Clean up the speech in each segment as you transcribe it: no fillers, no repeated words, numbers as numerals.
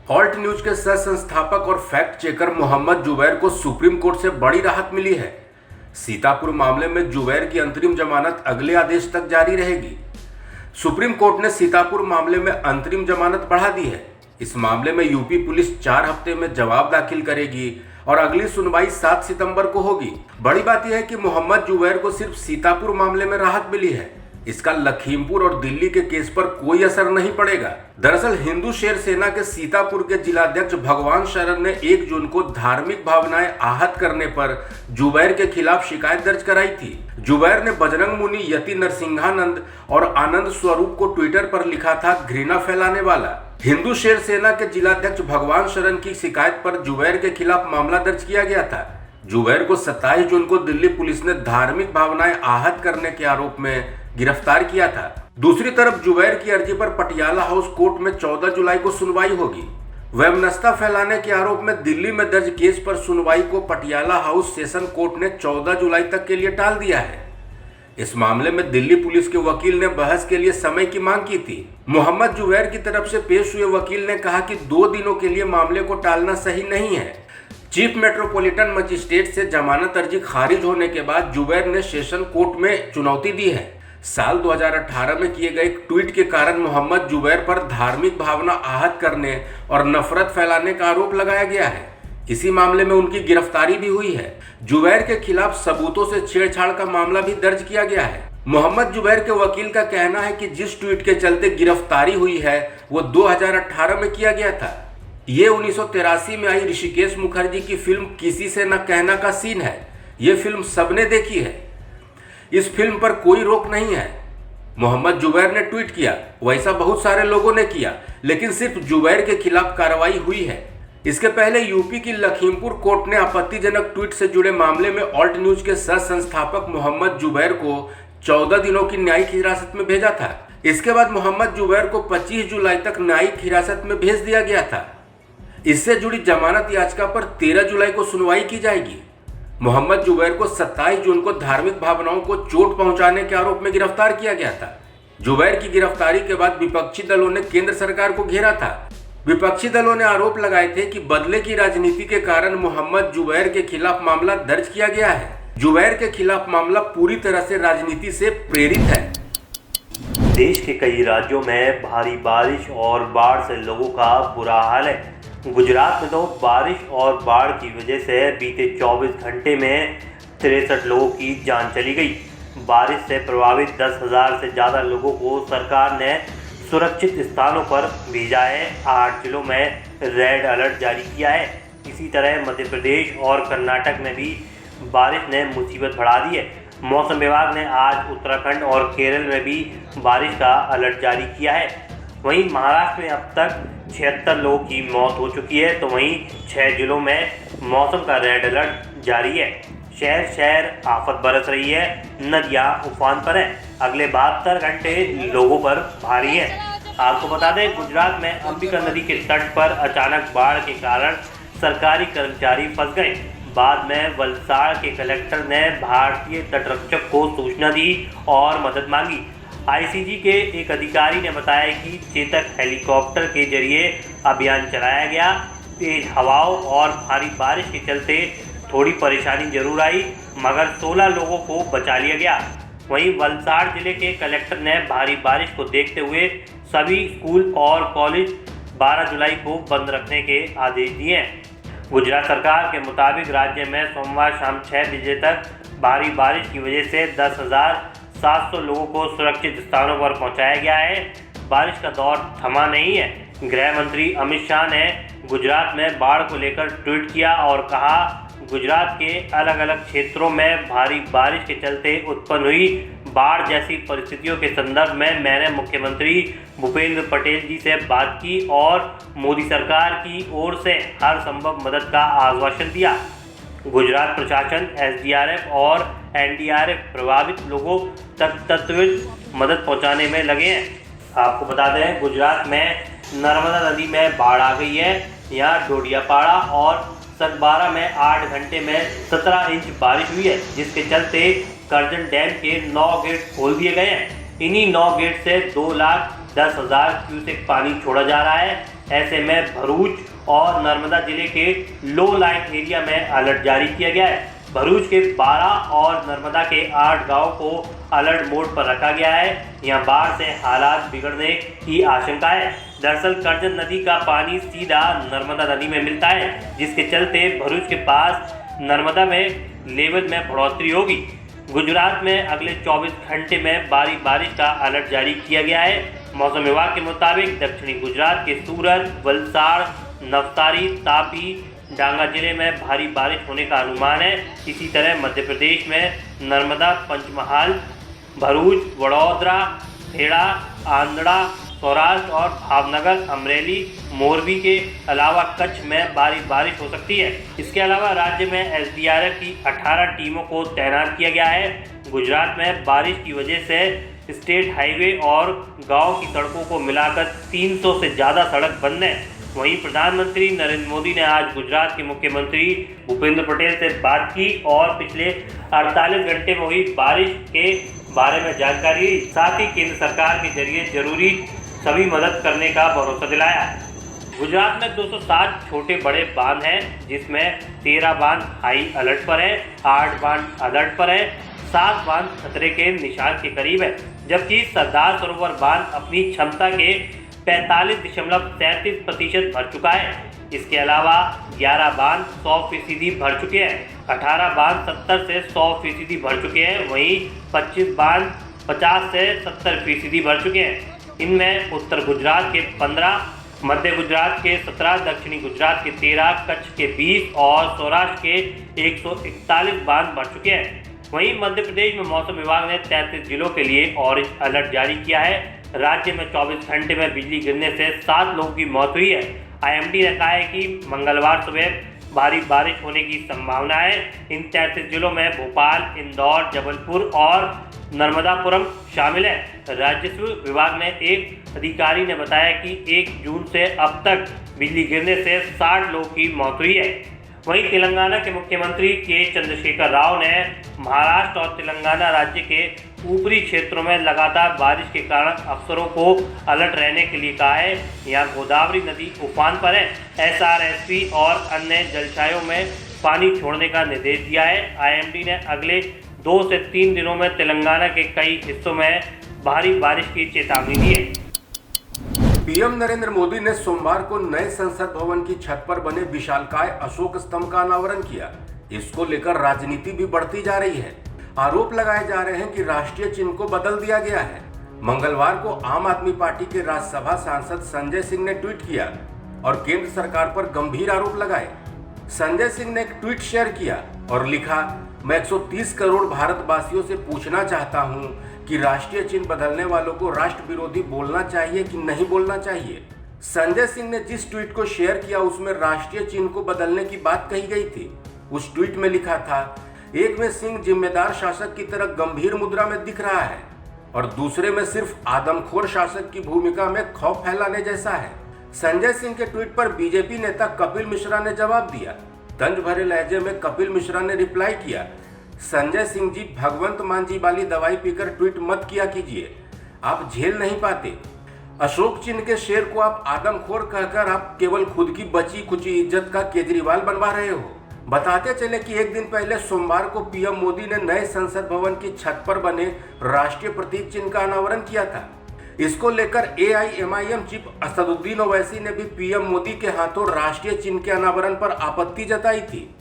Alt news के सह संस्थापक और फैक्ट चेकर मोहम्मद जुबैर को सुप्रीम कोर्ट से बड़ी राहत मिली है। सीतापुर मामले में जुबैर की अंतरिम जमानत अगले आदेश तक जारी रहेगी। सुप्रीम कोर्ट ने सीतापुर मामले में अंतरिम जमानत बढ़ा दी है। इस मामले में यूपी पुलिस 4 हफ्ते में जवाब दाखिल करेगी और अगली सुनवाई 7 सितंबर को होगी। बड़ी बात यह है कि मोहम्मद जुबैर को सिर्फ सीतापुर मामले में राहत मिली है। इसका लखीमपुर और दिल्ली के केस पर कोई असर नहीं पड़ेगा। दरअसल हिंदू शेर सेना के सीतापुर के जिलाध्यक्ष भगवान शरण ने 1 जून को धार्मिक भावनाएं आहत करने पर जुबैर के खिलाफ शिकायत दर्ज कराई थी। जुबैर ने बजरंग मुनि, यति नरसिंहानंद और आनंद स्वरूप को ट्विटर पर लिखा था, घृणा फैलाने वाला। हिंदू शेर सेना के जिलाध्यक्ष भगवान शरण की शिकायत पर जुबैर के खिलाफ मामला दर्ज किया गया था। जुबैर को 27 जून को दिल्ली पुलिस ने धार्मिक भावनाएं आहत करने के आरोप में गिरफ्तार किया था। दूसरी तरफ जुबैर की अर्जी पर पटियाला हाउस कोर्ट में 14 जुलाई को सुनवाई होगी। वैमनस्यता फैलाने के आरोप में दिल्ली में दर्ज केस पर सुनवाई को पटियाला हाउस सेशन कोर्ट ने 14 जुलाई तक के लिए टाल दिया है। इस मामले में दिल्ली पुलिस के वकील ने बहस के लिए समय की मांग की थी। मोहम्मद जुबैर की तरफ से पेश हुए वकील ने कहा कि 2 दिनों के लिए मामले को टालना सही नहीं है। चीफ मेट्रोपॉलिटन मजिस्ट्रेट से जमानत अर्जी खारिज होने के बाद जुबैर ने सेशन कोर्ट में चुनौती दी है। साल 2018 में किए गए एक ट्वीट के कारण मोहम्मद जुबैर पर धार्मिक भावना आहत करने और नफरत फैलाने का आरोप लगाया गया है। इसी मामले में उनकी गिरफ्तारी भी हुई है। जुबैर के खिलाफ सबूतों से छेड़छाड़ का मामला भी दर्ज किया गया है। मोहम्मद जुबैर के वकील का कहना है कि जिस ट्वीट के चलते गिरफ्तारी हुई है वो 2018 में किया गया था। ये 1983 में आई ऋषिकेश मुखर्जी की फिल्म किसी से न कहना का सीन है। ये फिल्म सबने देखी है। इस फिल्म पर कोई रोक नहीं है। मोहम्मद जुबैर ने ट्वीट किया, वैसा बहुत सारे लोगों ने किया, लेकिन सिर्फ जुबैर के खिलाफ कार्रवाई हुई है। इसके पहले यूपी की लखीमपुर कोर्ट ने आपत्तिजनक ट्वीट से जुड़े मामले में ऑल्ट न्यूज के सह संस्थापक मोहम्मद जुबैर को 14 दिनों की न्यायिक हिरासत में भेजा था। इसके बाद मोहम्मद जुबैर को 25 जुलाई तक न्यायिक हिरासत में भेज दिया गया था। इससे जुड़ी जमानत याचिका पर 13 जुलाई को सुनवाई की जाएगी। मोहम्मद जुबैर को 27 जून को धार्मिक भावनाओं को चोट पहुंचाने के आरोप में गिरफ्तार किया गया था। जुबैर की गिरफ्तारी के बाद विपक्षी दलों ने केंद्र सरकार को घेरा था। विपक्षी दलों ने आरोप लगाए थे कि बदले की राजनीति के कारण मोहम्मद जुबैर के खिलाफ मामला दर्ज किया गया है। जुबैर के खिलाफ मामला पूरी तरह से राजनीति से प्रेरित है। देश के कई राज्यों में भारी बारिश और बाढ़ से लोगों का बुरा हाल है। गुजरात में तो बारिश और बाढ़ की वजह से बीते 24 घंटे में 63 लोगों की जान चली गई। बारिश से प्रभावित 10,000 से ज़्यादा लोगों को सरकार ने सुरक्षित स्थानों पर भेजा है। 8 जिलों में रेड अलर्ट जारी किया है। इसी तरह मध्य प्रदेश और कर्नाटक में भी बारिश ने मुसीबत बढ़ा दी है। मौसम विभाग ने आज उत्तराखंड और केरल में भी बारिश का अलर्ट जारी किया है। वहीं महाराष्ट्र में अब तक 76 लोगों की मौत हो चुकी है, तो वहीं 6 जिलों में मौसम का रेड अलर्ट जारी है। शहर शहर आफत बरस रही है। नदियां उफान पर हैं। अगले 72 घंटे लोगों पर भारी है। आपको बता दें, गुजरात में अंबिका नदी के तट पर अचानक बाढ़ के कारण सरकारी कर्मचारी फंस गए। बाद में वलसाड़ के कलेक्टर ने भारतीय तटरक्षक को सूचना दी और मदद मांगी। आईसीजी के एक अधिकारी ने बताया कि चेतक हेलीकॉप्टर के जरिए अभियान चलाया गया। तेज हवाओं और भारी बारिश के चलते थोड़ी परेशानी जरूर आई, मगर 16 लोगों को बचा लिया गया। वहीं वलसाड़ जिले के कलेक्टर ने भारी बारिश को देखते हुए सभी स्कूल और कॉलेज 12 जुलाई को बंद रखने के आदेश दिए हैं। गुजरात सरकार के मुताबिक राज्य में सोमवार शाम 6 बजे तक भारी बारिश की वजह से 10,700 लोगों को सुरक्षित स्थानों पर पहुंचाया गया है। बारिश का दौर थमा नहीं है। गृह मंत्री अमित शाह ने गुजरात में बाढ़ को लेकर ट्वीट किया और कहा, गुजरात के अलग अलग क्षेत्रों में भारी बारिश के चलते उत्पन्न हुई बाढ़ जैसी परिस्थितियों के संदर्भ में मैंने मुख्यमंत्री भूपेंद्र पटेल जी से बात की और मोदी सरकार की ओर से हर संभव मदद का आश्वासन दिया। गुजरात प्रशासन एसडीआरएफ और एनडीआरएफ प्रभावित लोगों तक तत्काल मदद पहुंचाने में लगे हैं। आपको बता दें, गुजरात में नर्मदा नदी में बाढ़ आ गई है। यहाँ डोडियापाड़ा और सतबारा में 8 घंटे में 17 इंच बारिश हुई है, जिसके चलते करजन डैम के 9 गेट खोल दिए गए हैं। इन्हीं 9 गेट से 2,10,000 क्यूसेक पानी छोड़ा जा रहा है। ऐसे में भरूच और नर्मदा जिले के लो लाइन एरिया में अलर्ट जारी किया गया है। भरूच के 12 और नर्मदा के 8 गांव को अलर्ट मोड पर रखा गया है। यहाँ बाढ़ से हालात बिगड़ने की आशंका है। दरअसल करजन नदी का पानी सीधा नर्मदा नदी में मिलता है, जिसके चलते भरूच के पास नर्मदा में लेवल में बढ़ोतरी होगी। गुजरात में अगले 24 घंटे में भारी बारिश का अलर्ट जारी किया गया है। मौसम विभाग के मुताबिक दक्षिणी गुजरात के सूरत, वलसाड़, नवसारी, तापी, डांगा जिले में भारी बारिश होने का अनुमान है। इसी तरह मध्य प्रदेश में नर्मदा, पंचमहाल, भरूच, वडोदरा, खेड़ा, आंध्रा, सौराष्ट्र और भावनगर, अमरेली, मोरबी के अलावा कच्छ में भारी बारिश हो सकती है। इसके अलावा राज्य में एसडीआरएफ की 18 टीमों को तैनात किया गया है। गुजरात में बारिश की वजह से स्टेट हाईवे और गांव की सड़कों को मिलाकर 300 से ज़्यादा सड़क बंद हैं। वहीं प्रधानमंत्री नरेंद्र मोदी ने आज गुजरात के मुख्यमंत्री भूपेंद्र पटेल से बात की और पिछले 48 घंटे में हुई बारिश के बारे में जानकारी ली। साथ ही केंद्र सरकार के जरिए जरूरी सभी मदद करने का भरोसा दिलाया। गुजरात में 207 छोटे बड़े बांध हैं, जिसमें 13 बांध हाई अलर्ट पर है, 8 बांध अलर्ट पर है, 7 बांध खतरे के निशान के करीब है, जबकि सरदार सरोवर बांध अपनी क्षमता के 45.33% भर चुका है। इसके अलावा 11 बांध 100% भर चुके हैं, 18 बांध 70 से 100% भर चुके हैं, वहीं 25 बांध 50 से 70% भर चुके हैं। इनमें उत्तर गुजरात के 15, मध्य गुजरात के 17, दक्षिणी गुजरात के 13, कच्छ के 20 और सौराष्ट्र के 141 बांध भर चुके हैं। वहीं मध्य प्रदेश में मौसम विभाग ने 33 जिलों के लिए ऑरेंज अलर्ट जारी किया है। राज्य में 24 घंटे में बिजली गिरने से 7 लोगों की मौत हुई है। आईएमडी ने कहा है कि मंगलवार सुबह भारी बारिश होने की संभावना है। इन 33 जिलों में भोपाल, इंदौर, जबलपुर और नर्मदापुरम शामिल है। राजस्व विभाग में एक अधिकारी ने बताया कि 1 जून से अब तक बिजली गिरने से 60 लोगों की मौत हुई है। वहीं तेलंगाना के मुख्यमंत्री के चंद्रशेखर राव ने महाराष्ट्र और तेलंगाना राज्य के ऊपरी क्षेत्रों में लगातार बारिश के कारण अफसरों को अलर्ट रहने के लिए कहा है। यहाँ गोदावरी नदी उफान पर है। एसआरएसपी और अन्य जलाशयों में पानी छोड़ने का निर्देश दिया है। आईएमडी ने अगले 2 से 3 दिनों में तेलंगाना के कई हिस्सों में भारी बारिश की चेतावनी दी है। पीएम नरेंद्र मोदी ने सोमवार को नए संसद भवन की छत पर बने विशालकाय अशोक स्तंभ का अनावरण किया। इसको लेकर राजनीति भी बढ़ती जा रही है। आरोप लगाए जा रहे हैं कि राष्ट्रीय चिन्ह को बदल दिया गया है। मंगलवार को आम आदमी पार्टी के राज्यसभा सांसद संजय सिंह ने ट्वीट किया और केंद्र सरकार पर गंभीर आरोप लगाए। संजय सिंह ने एक ट्वीट शेयर किया और लिखा, मैं 130 करोड़ भारतवासियों से पूछना चाहता हूं कि राष्ट्रीय चिन्ह बदलने वालों को राष्ट्र विरोधी बोलना चाहिए कि नहीं बोलना चाहिए। संजय सिंह ने जिस ट्वीट को शेयर किया उसमें राष्ट्रीय चिन्ह को बदलने की बात कही गई थी। उस ट्वीट में लिखा था, एक में सिंह जिम्मेदार शासक की तरह गंभीर मुद्रा में दिख रहा है और दूसरे में सिर्फ आदमखोर शासक की भूमिका में खौफ फैलाने जैसा है। संजय सिंह के ट्वीट पर बीजेपी नेता कपिल मिश्रा ने जवाब दिया। तंज भरे लहजे में कपिल मिश्रा ने रिप्लाई किया, संजय सिंह जी, भगवंत मान जी वाली दवाई पीकर ट्वीट मत किया कीजिए, आप झेल नहीं पाते। अशोक चिन्ह के शेर को आप आदमखोर कहकर आप केवल खुद की बची खुची इज्जत का केजरीवाल बनवा रहे हो। बताते चले कि एक दिन पहले सोमवार को पीएम मोदी ने नए संसद भवन की छत पर बने राष्ट्रीय प्रतीक चिन्ह का अनावरण किया था। इसको लेकर एआईएमआईएम चीफ असदुद्दीन ओवैसी ने भी पीएम मोदी के हाथों राष्ट्रीय चिन्ह के अनावरण पर आपत्ति जताई थी।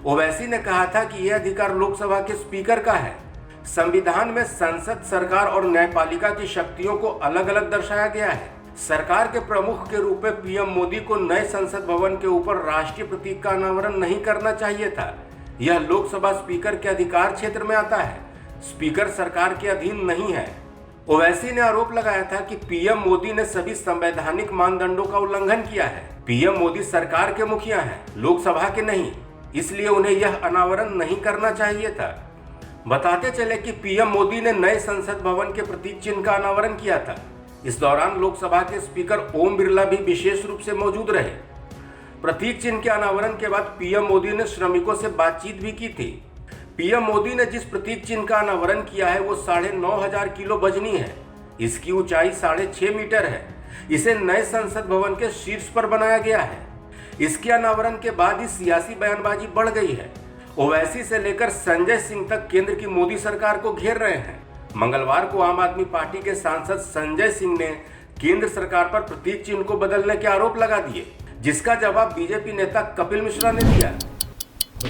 ओवैसी ने कहा था कि यह अधिकार लोकसभा के स्पीकर का है। संविधान में संसद, सरकार और न्यायपालिका की शक्तियों को अलग अलग दर्शाया गया है। सरकार के प्रमुख के रूप में पीएम मोदी को नए संसद भवन के ऊपर राष्ट्रीय प्रतीक का अनावरण नहीं करना चाहिए था। यह लोकसभा स्पीकर के अधिकार क्षेत्र में आता है। स्पीकर सरकार के अधीन नहीं है। ओवैसी ने आरोप लगाया था कि पीएम मोदी ने सभी संवैधानिक मानदंडों का उल्लंघन किया है। पीएम मोदी सरकार के मुखिया हैं, लोकसभा के नहीं, इसलिए उन्हें यह अनावरण नहीं करना चाहिए था। बताते चले कि पीएम मोदी ने नए संसद भवन के प्रतीक चिन्ह का अनावरण किया था। इस दौरान लोकसभा के स्पीकर ओम बिरला भी विशेष रूप से मौजूद रहे। प्रतीक चिन्ह के अनावरण के बाद पीएम मोदी ने श्रमिकों से बातचीत भी की थी। पीएम मोदी ने जिस प्रतीक चिन्ह का अनावरण किया है वो 9,500 किलो वजनी है। इसकी ऊंचाई 6.5 मीटर है। इसे नए संसद भवन के शीर्ष पर बनाया गया है। इसके अनावरण के बाद ही सियासी बयानबाजी बढ़ गई है। ओवैसी से लेकर संजय सिंह तक केंद्र की मोदी सरकार को घेर रहे हैं। मंगलवार को आम आदमी पार्टी के सांसद संजय सिंह ने केंद्र सरकार पर प्रतीक चिन्ह को बदलने के आरोप लगा दिए, जिसका जवाब बीजेपी नेता कपिल मिश्रा ने दिया।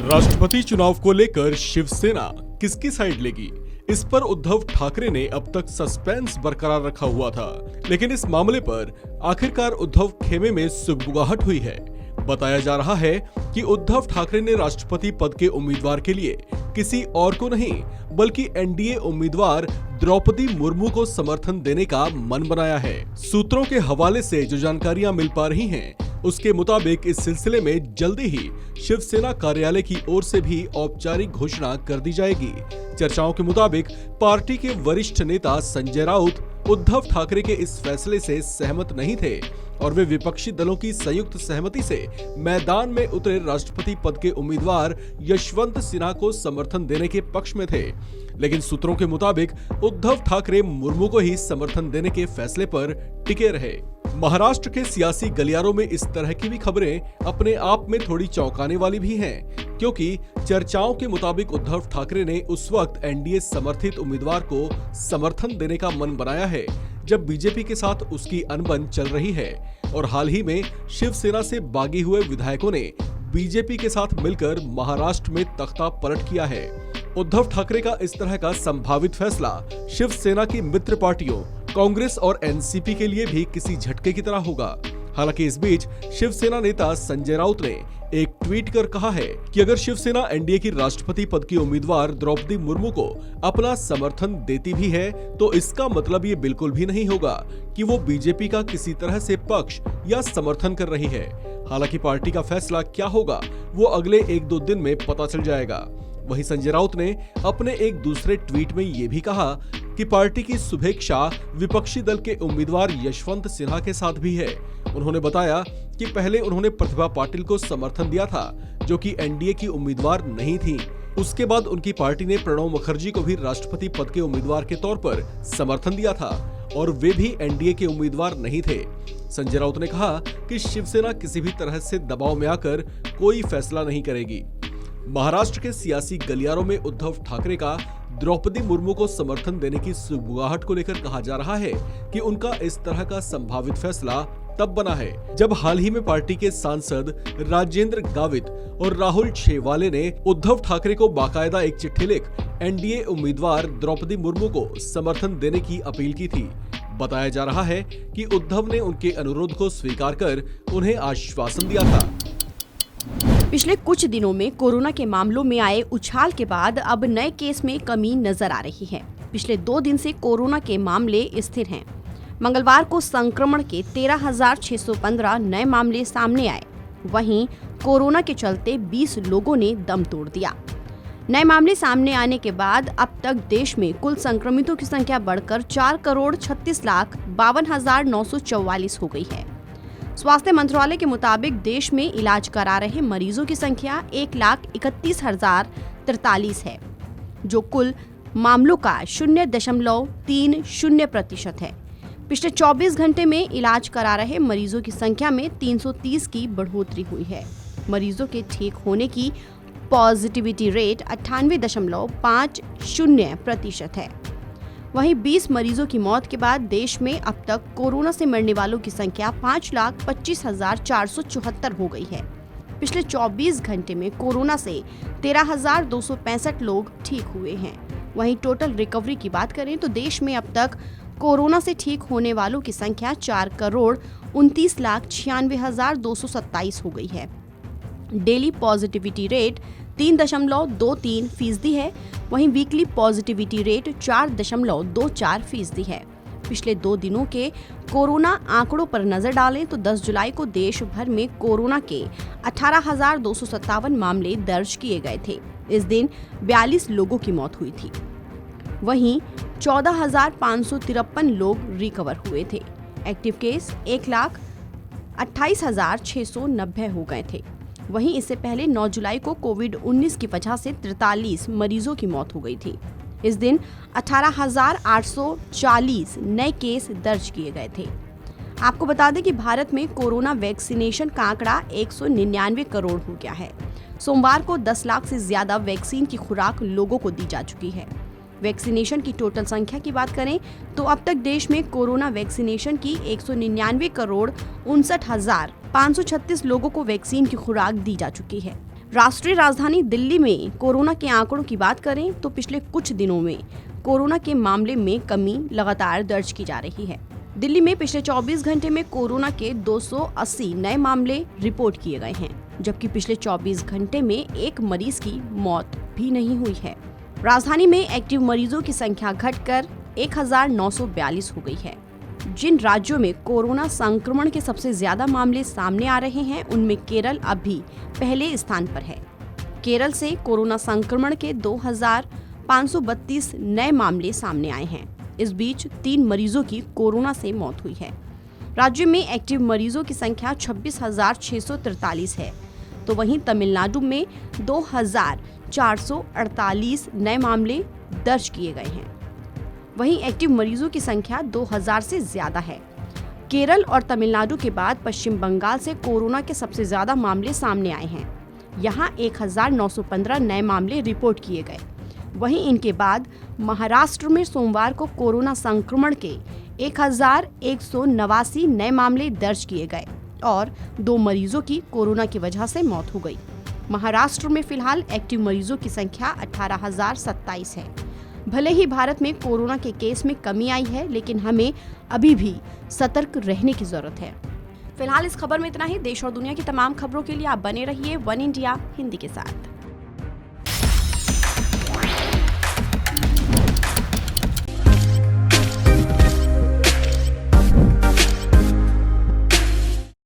राष्ट्रपति चुनाव को लेकर शिवसेना किसकी साइड लेगी, इस पर उद्धव ठाकरे ने अब तक सस्पेंस बरकरार रखा हुआ था, लेकिन इस मामले पर आखिरकार उद्धव खेमे में सुगबुगाहट हुई है। बताया जा रहा है कि उद्धव ठाकरे ने राष्ट्रपति पद के उम्मीदवार के लिए किसी और को नहीं बल्कि एनडीए उम्मीदवार द्रौपदी मुर्मू को समर्थन देने का मन बनाया है। सूत्रों के हवाले से जो जानकारियां मिल पा रही हैं, उसके मुताबिक इस सिलसिले में जल्दी ही शिवसेना कार्यालय की ओर से भी औपचारिक घोषणा कर दी जाएगी। चर्चाओं के मुताबिक पार्टी के वरिष्ठ नेता संजय राउत उद्धव ठाकरे के इस फैसले से सहमत नहीं थे और वे विपक्षी दलों की संयुक्त सहमति से मैदान में उतरे राष्ट्रपति पद के उम्मीदवार यशवंत सिन्हा को समर्थन देने के पक्ष में थे। लेकिन सूत्रों के मुताबिक उद्धव ठाकरे मुर्मू को ही समर्थन देने के फैसले पर टिके रहे। महाराष्ट्र के सियासी गलियारों में इस तरह की भी खबरें अपने आप में थोड़ी चौंकाने वाली भी हैं, क्योंकि चर्चाओं के मुताबिक उद्धव ठाकरे ने उस वक्त एनडीए समर्थित उम्मीदवार को समर्थन देने का मन बनाया है जब बीजेपी के साथ उसकी अनबन चल रही है और हाल ही में शिवसेना से बागी हुए विधायकों ने बीजेपी के साथ मिलकर महाराष्ट्र में तख्ता पलट किया है। उद्धव ठाकरे का इस तरह का संभावित फैसला शिवसेना की मित्र पार्टियों कांग्रेस और एनसीपी के लिए भी किसी झटके की तरह होगा। हालांकि इस बीच शिवसेना नेता संजय राउत ने एक ट्वीट कर कहा है कि अगर शिवसेना एनडीए की राष्ट्रपति पद की उम्मीदवार द्रौपदी मुर्मू को अपना समर्थन देती भी है तो इसका मतलब ये बिल्कुल भी नहीं होगा कि वो बीजेपी का किसी तरह से पक्ष या समर्थन कर रही है। हालांकि पार्टी का फैसला क्या होगा वो अगले 1-2 दिन में पता चल जाएगा। वहीं संजय राउत ने अपने एक दूसरे ट्वीट में ये भी कहा कि पार्टी की शुभेच्छा विपक्षी दल के उम्मीदवार यशवंत सिन्हा के साथ भी है। उन्होंने बताया कि पहले उन्होंने प्रतिभा पाटिल को समर्थन दिया था, जो कि एनडीए की उम्मीदवार नहीं थी। उसके बाद उनकी पार्टी ने प्रणब मुखर्जी को भी राष्ट्रपति पद के उम्मीदवार के तौर पर समर्थन दिया था और वे भी एनडीए के उम्मीदवार नहीं थे। संजय राउत ने कहा कि शिवसेना किसी भी तरह से दबाव में आकर कोई फैसला नहीं करेगी। महाराष्ट्र के सियासी गलियारों में उद्धव ठाकरे का द्रौपदी मुर्मू को समर्थन देने की सुगबुगाहट को लेकर कहा जा रहा है कि उनका इस तरह का संभावित फैसला तब बना है जब हाल ही में पार्टी के सांसद राजेंद्र गावित और राहुल छेवाले ने उद्धव ठाकरे को बाकायदा एक चिट्ठी लिख एनडीए उम्मीदवार द्रौपदी मुर्मू को समर्थन देने की अपील की थी। बताया जा रहा है कि उद्धव ने उनके अनुरोध को स्वीकार कर उन्हें आश्वासन दिया था। पिछले कुछ दिनों में कोरोना के मामलों में आए उछाल के बाद अब नए केस में कमी नजर आ रही है। पिछले 2 दिन से कोरोना के मामले स्थिर हैं। मंगलवार को संक्रमण के 13,615 नए मामले सामने आए। वहीं कोरोना के चलते 20 लोगों ने दम तोड़ दिया। नए मामले सामने आने के बाद अब तक देश में कुल संक्रमितों की संख्या बढ़कर 4,36,52,944 हो गई है। स्वास्थ्य मंत्रालय के मुताबिक देश में इलाज करा रहे मरीजों की संख्या 1,31,043 है, जो कुल मामलों का 0.30% है। पिछले 24 घंटे में इलाज करा रहे मरीजों की संख्या में 330 की बढ़ोतरी हुई है। मरीजों के ठीक होने की पॉजिटिविटी रेट 98.50% है। वहीं 20 मरीजों की मौत के बाद देश में अब तक कोरोना से मरने वालों की संख्या 5,25,474 हो गई है। पिछले 24 घंटे में कोरोना से 13,265 लोग ठीक हुए हैं। वहीं टोटल रिकवरी की बात करें तो देश में अब तक कोरोना से ठीक होने वालों की संख्या 4,29,96,227 हो गई है। डेली पॉजिटिविटी रेट 3.23% है। वहीं वीकली पॉजिटिविटी रेट 4.24% है। पिछले 2 दिनों के कोरोना आंकड़ों पर नजर डालें तो 10 जुलाई को देश भर में कोरोना के 18,257 मामले दर्ज किए गए थे। इस दिन 42 लोगों की मौत हुई थी। वहीं 14,553 लोग रिकवर हुए थे। एक्टिव केस 1,28,690 हो गए थे। वहीं इससे पहले 9 जुलाई को कोविड-19 की वजह से 43 मरीजों की मौत हो गई थी। इस दिन 18,840 नए केस दर्ज किए गए थे। आपको बता दें कि भारत में कोरोना वैक्सीनेशन का आंकड़ा 199 करोड़ हो गया है। सोमवार को 10 लाख से ज्यादा वैक्सीन की खुराक लोगों को दी जा चुकी है। वैक्सीनेशन की टोटल संख्या की बात करें तो अब तक देश में कोरोना वैक्सीनेशन की 199 करोड़ 59,536 लोगों को वैक्सीन की खुराक दी जा चुकी है। राष्ट्रीय राजधानी दिल्ली में कोरोना के आंकड़ों की बात करें तो पिछले कुछ दिनों में कोरोना के मामले में कमी लगातार दर्ज की जा रही है। दिल्ली में पिछले 24 घंटे में कोरोना के 280 नए मामले रिपोर्ट किए गए हैं, जबकि पिछले 24 घंटे में एक मरीज की मौत भी नहीं हुई है। राजधानी में एक्टिव मरीजों की संख्या घटकर 1942 हो गई है। जिन राज्यों में कोरोना संक्रमण के सबसे ज्यादा मामले सामने आ रहे हैं उनमें केरल अब भी पहले स्थान पर है। केरल से कोरोना संक्रमण के 2,532 नए मामले सामने आए हैं। इस बीच 3 मरीजों की कोरोना से मौत हुई है। राज्य में एक्टिव मरीजों की संख्या 26,643 है, तो वहीं तमिलनाडु में 2,448 नए मामले दर्ज किए गए हैं। वहीं एक्टिव मरीजों की संख्या 2,000 से ज्यादा है। केरल और तमिलनाडु के बाद पश्चिम बंगाल से कोरोना के सबसे ज्यादा मामले सामने आए हैं। यहां 1,915 नए मामले रिपोर्ट किए गए। वहीं इनके बाद महाराष्ट्र में सोमवार को कोरोना संक्रमण के 1,189 नए मामले दर्ज किए गए और 2 मरीजों की कोरोना की वजह से मौत हो गई। महाराष्ट्र में फिलहाल एक्टिव मरीजों की संख्या 18,027 है। भले ही भारत में कोरोना के केस में कमी आई है, लेकिन हमें अभी भी सतर्क रहने की जरूरत है। फिलहाल इस खबर में इतना ही। देश और दुनिया की तमाम खबरों के लिए आप बने रहिए वन इंडिया हिंदी के साथ।